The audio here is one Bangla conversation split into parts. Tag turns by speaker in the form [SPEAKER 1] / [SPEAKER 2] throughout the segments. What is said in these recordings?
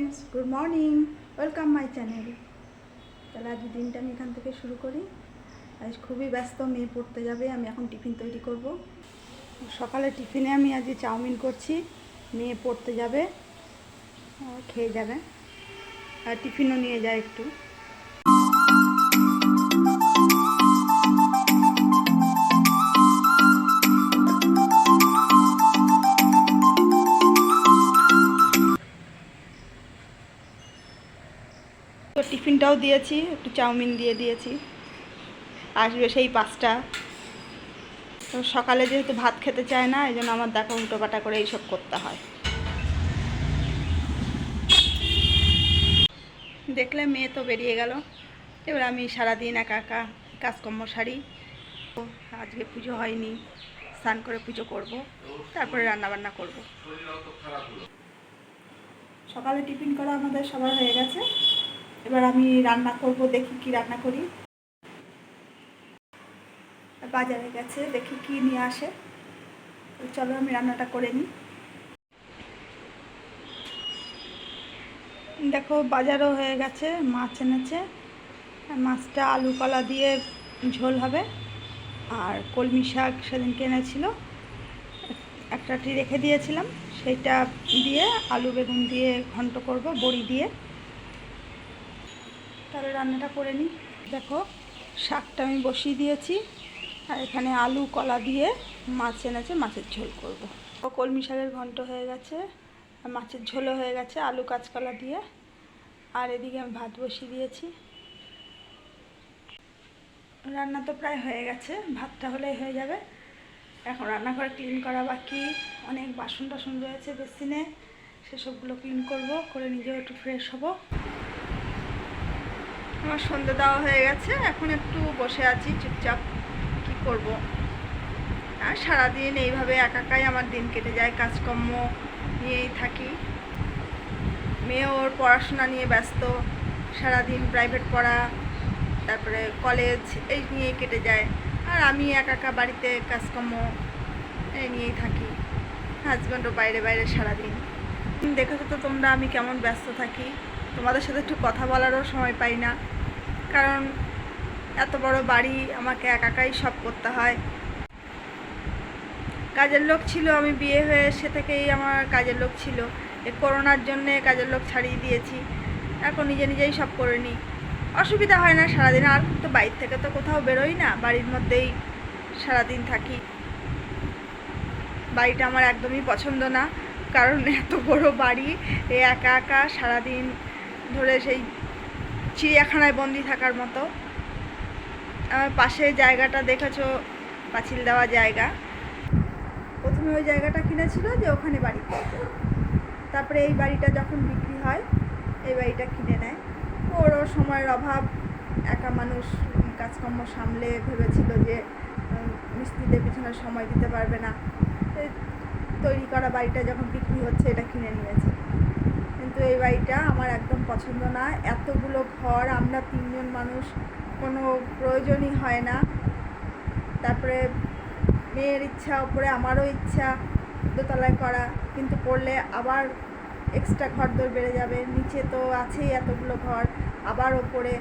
[SPEAKER 1] Friends, good morning, welcome my channel. তাহলে আজ দিনটা আমি এখান থেকে শুরু করি। আজ খুবই ব্যস্ত, মেয়ে পড়তে যাবে, আমি এখন টিফিন তৈরি করব। সকালে টিফিনে আমি আজ চাউমিন করছি, মেয়ে পড়তে যাবে, খেয়ে যাবে, আর টিফিনও নিয়ে যায় একটু। তো টিফিনটাও দিয়েছি, একটু চাউমিন দিয়ে দিয়েছি, আসবে সেই 5টা। তো সকালে যেহেতু ভাত খেতে চায় না, এই জন্য আমার দেখো উল্টোপাটা করে এইসব করতে হয়। দেখলে মেয়ে তো বেরিয়ে গেল, এবার আমি সারাদিন একা একা কাজকর্ম সারি। আজকে পুজো হয়নি, স্নান করে পুজো করব, তারপরে রান্নাবান্না করব। সকালে টিফিন করা আমাদের সবার হয়ে গেছে, এবার আমি রান্না করব, দেখি কি রান্না করি। বাজারে গেছে, দেখি কি নিয়ে আসে। চলো আমি রান্নাটা করে নিই। দেখো বাজারও হয়ে গেছে, মাছ এনেছে, মাছটা আলু কলা দিয়ে ঝোল হবে। আর কলমি শাক সেদিনকে এনেছিল, একটাটি রেখে দিয়েছিলাম, সেইটা দিয়ে আলু বেগুন দিয়ে ঘন্ট করব বড়ি দিয়ে। তাহলে রান্নাটা করে নিই। দেখো শাকটা আমি বসিয়ে দিয়েছি, আর এখানে আলু কলা দিয়ে মাছ এনেছে, মাছের ঝোল করব। কলমি শাকের ঘন্ট হয়ে গেছে, মাছের ঝোলও হয়ে গেছে আলু কাঁচকলা দিয়ে। আর এদিকে আমি ভাত বসিয়ে দিয়েছি। রান্না তো প্রায় হয়ে গেছে, ভাতটা হলেই হয়ে যাবে। এখন রান্নাঘর ক্লিন করা বাকি, অনেক বাসন টাসন রয়েছে বেসিনে, সেসবগুলো ক্লিন করব, করে নিজেও একটু ফ্রেশ হব। আমার সন্ধে দেওয়া হয়ে গেছে, এখন একটু বসে আছি চুপচাপ, কি করব। আর সারাদিন এইভাবে একাই আমার দিন কেটে যায়, কাজকর্ম নিয়েই থাকি। মেয়ে ওর পড়াশোনা নিয়ে ব্যস্ত, সারাদিন প্রাইভেট পড়া, তারপরে কলেজ, এই নিয়েই কেটে যায়। আর আমি একা বাড়িতে কাজকর্ম এই নিয়েই থাকি, হাজব্যান্ডও বাইরে বাইরে সারাদিন। দেখেছো তো তোমরা আমি কেমন ব্যস্ত থাকি, তোমাদের সাথে একটু কথা বলারও সময় পাই না, কারণ এত বড় বাড়ি, আমাকে একাই সব করতে হয়। কাজের লোক ছিল, আমি বিয়ে হয়ে সে থেকেই আমার কাজের লোক ছিল। এই করোনার জন্যে কাজের লোক ছাড়িয়ে দিয়েছি, এখন নিজেই সব করে নিই, অসুবিধা হয় না সারাদিন। আর তো বাইরে থেকে তো কোথাও বেরোই না, বাড়ির মধ্যেই সারাদিন থাকি। বাড়িটা আমার একদমই পছন্দ না, কারণ এত বড় বাড়ি, একা সারাদিন ধরে সেই চিড়িয়াখানায় বন্দি থাকার মতো। আমার পাশে জায়গাটা দেখেছো, পাঁচিল দেওয়া জায়গা, প্রথমে ওই জায়গাটা কিনেছিল যে ওখানে বাড়ি করবে, তারপরে এই বাড়িটা যখন বিক্রি হয় এই বাড়িটা কিনে নেয়। ওরও সময়ের অভাব, একা মানুষ কাজকর্ম সামলে ভেবেছিল যে মিস্ত্রিদের পিছনে সময় দিতে পারবে না, তৈরি করা বাড়িটা যখন বিক্রি হচ্ছে এটা কিনে নিয়েছে। কিন্তু এই বাড়িটা আমার একদম পছন্দ না, এতগুলো ঘর, আমরা 3জন মানুষ, কোনো প্রয়োজনই হয় না। তারপরে মেয়ের ইচ্ছা, ওপরে আমারও ইচ্ছা দোতলায় করা, কিন্তু করলে আবার এক্সট্রা ঘর দর বেড়ে যাবে, নিচে তো আছেই এতগুলো ঘর, আবার ওপরে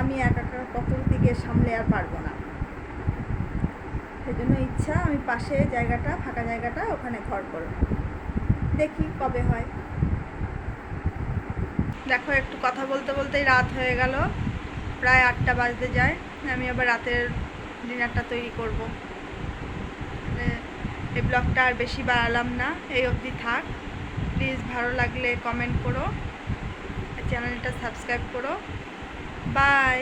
[SPEAKER 1] আমি একা কত দিকে সামলে আর পারবো না। সেই জন্য ইচ্ছা আমি পাশে জায়গাটা, ফাঁকা জায়গাটা, ওখানে ঘর করব, দেখি কবে হয়। দেখো একটু কথা বলতে বলতেই রাত হয়ে গেল, প্রায় 8টা বাজতে যায়। আমি আবার রাতের ডিনারটা তৈরি করব। এই ব্লগটা আর বেশি বাড়ালাম না, এই অবধি থাক। প্লিজ ভালো লাগলে কমেন্ট করো, চ্যানেলটা সাবস্ক্রাইব করো। বাই।